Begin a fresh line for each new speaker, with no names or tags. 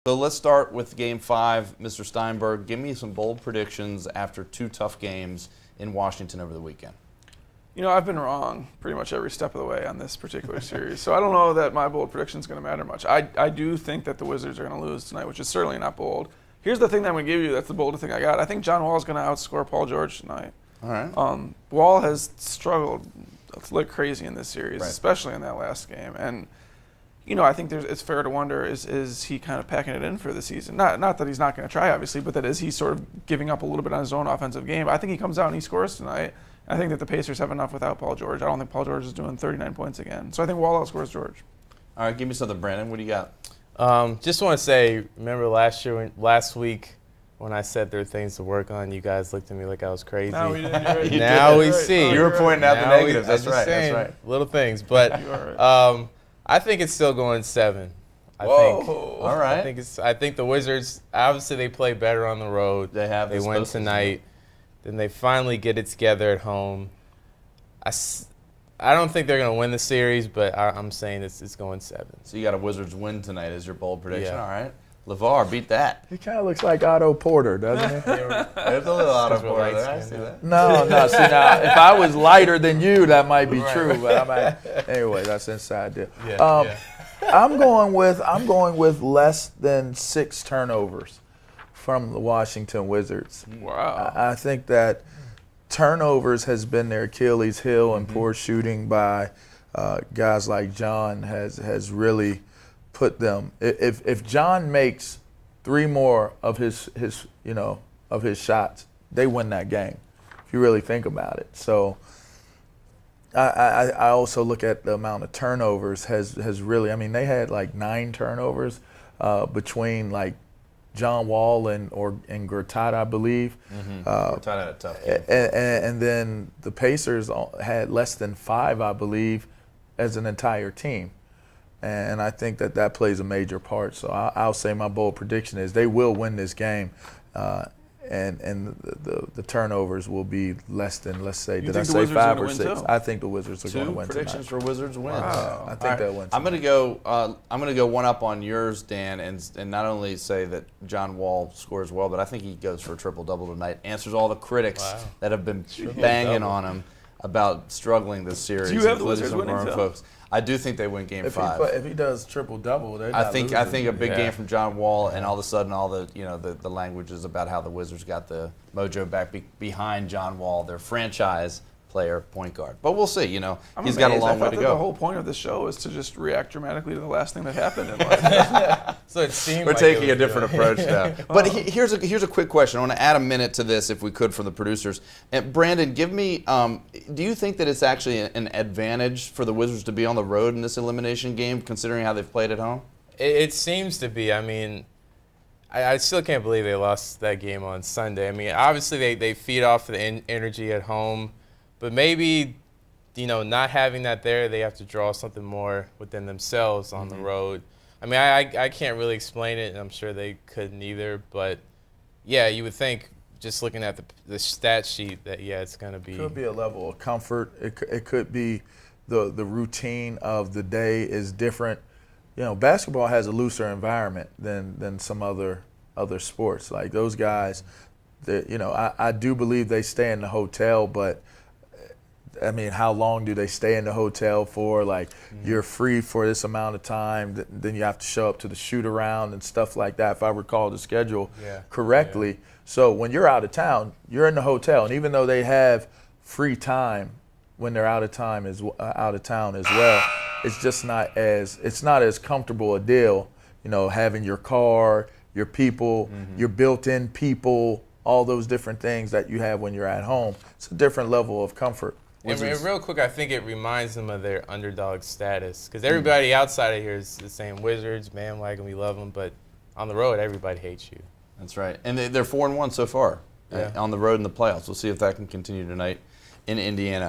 So let's start with Game 5. Mr. Steinberg, give me some bold predictions after 2 tough games in Washington over the weekend.
You know, I've been wrong pretty much every step of the way on this particular series, so I don't know that my bold prediction is going to matter much. I do think that the Wizards are going to lose tonight, which is certainly not bold. Here's the thing that I'm going to give you that's the boldest thing I got. I think John Wall is going to outscore Paul George tonight.
All right.
Wall has struggled like crazy in this series,
Right.
especially in that last game. And, you know, I think it's fair to wonder, is he kind of packing it in for the season? Not that he's not going to try, obviously, but that is he sort of giving up a little bit on his own offensive game. I think he comes out and he scores tonight. I think that the Pacers have enough without Paul George. I don't think Paul George is doing 39 points again. So I think Wall outscores George.
All right, give me something, Brandon. What do you got?
Just want to say, remember last week when I said there were things to work on, you guys looked at me like I was crazy.
No, we didn't.
Now we see.
You were pointing out the
Now
negatives. That's right.
saying
That's right.
Little things, but
You are right.
I think it's still going 7.
Whoa. All right.
I think the Wizards, obviously they play better on the road.
They have.
They win tonight. Then they finally get it together at home. I don't think they're going to win the series, but I'm saying it's going 7.
So you got a Wizards win tonight as your bold prediction.
Yeah.
All right. LeVar, beat that.
He kind of looks like Otto Porter, doesn't he?
There's a little out of
Real
order
light
there. I
skin,
see
yeah.
that.
No. See, now, if I was lighter than you, that might be
Right.
true. But anyway, that's inside deal.
Yeah,
I'm going with less than 6 turnovers from the Washington Wizards.
Wow.
I think that turnovers has been their Achilles heel, and poor shooting by guys like John has really put them. If John makes 3 more of his shots, they win that game. If you really think about it. So I also look at the amount of turnovers has really. I mean, they had like 9 turnovers between like John Wall and Gortat, I believe.
Gortat had a tough game.
And then the Pacers had less than 5, I believe, as an entire team. And I think that plays a major part. So I'll say my bold prediction is they will win this game. And the turnovers will be less than, let's say, did I say 5 or 6? I think the Wizards are going to
2
win
predictions
tonight.
for Wizards wins.
Wow. I think they'll win
I'm going to go one up on yours, Dan, and not only say that John Wall scores well, but I think he goes for a triple-double tonight. Answers all the critics that have been banging on him about struggling this series.
Do you have the
including
Wizards
some
winning,
grown
Phil?
folks. I do think they win Game 5.
If he does triple-double, they're not
I think a big
Yeah.
game from John Wall, and all of a sudden, all the language is about how the Wizards got the mojo back behind John Wall, their franchise player, point guard. But we'll see. You know,
I'm
he's got a
amazed.
long
I
way
thought
to
that
go.
the whole point of this show is to just react dramatically to the last thing that happened in life.
So it seemed
We're
like
taking
it
a
was
different
really-
approach now. But here's a quick question. I want to add a minute to this, if we could, from the producers. And Brandon, give me. Do you think that it's actually an advantage for the Wizards to be on the road in this elimination game, considering how they've played at home?
It seems to be. I mean, I still can't believe they lost that game on Sunday. I mean, obviously they feed off the energy at home, but maybe, not having that there, they have to draw something more within themselves on the road. I mean, I can't really explain it, and I'm sure they couldn't either. But, yeah, you would think, just looking at the stat sheet, that, it's going to be.
It could be a level of comfort. It could be the routine of the day is different. Basketball has a looser environment than some other sports. Like those guys, I do believe they stay in the hotel, but I mean, how long do they stay in the hotel for? Like, you're free for this amount of time, then you have to show up to the shoot around and stuff like that, if I recall the schedule correctly. Yeah. So when you're out of town, you're in the hotel, and even though they have free time when they're out of town as well, it's just not as comfortable a deal, having your car, your people, your built-in people, all those different things that you have when you're at home. It's a different level of comfort.
And real quick, I think it reminds them of their underdog status, because everybody outside of here is saying Wizards, bandwagon, we love them, but on the road, everybody hates you.
That's right. And they're 4-1 so far on the road in the playoffs. We'll see if that can continue tonight in Indiana.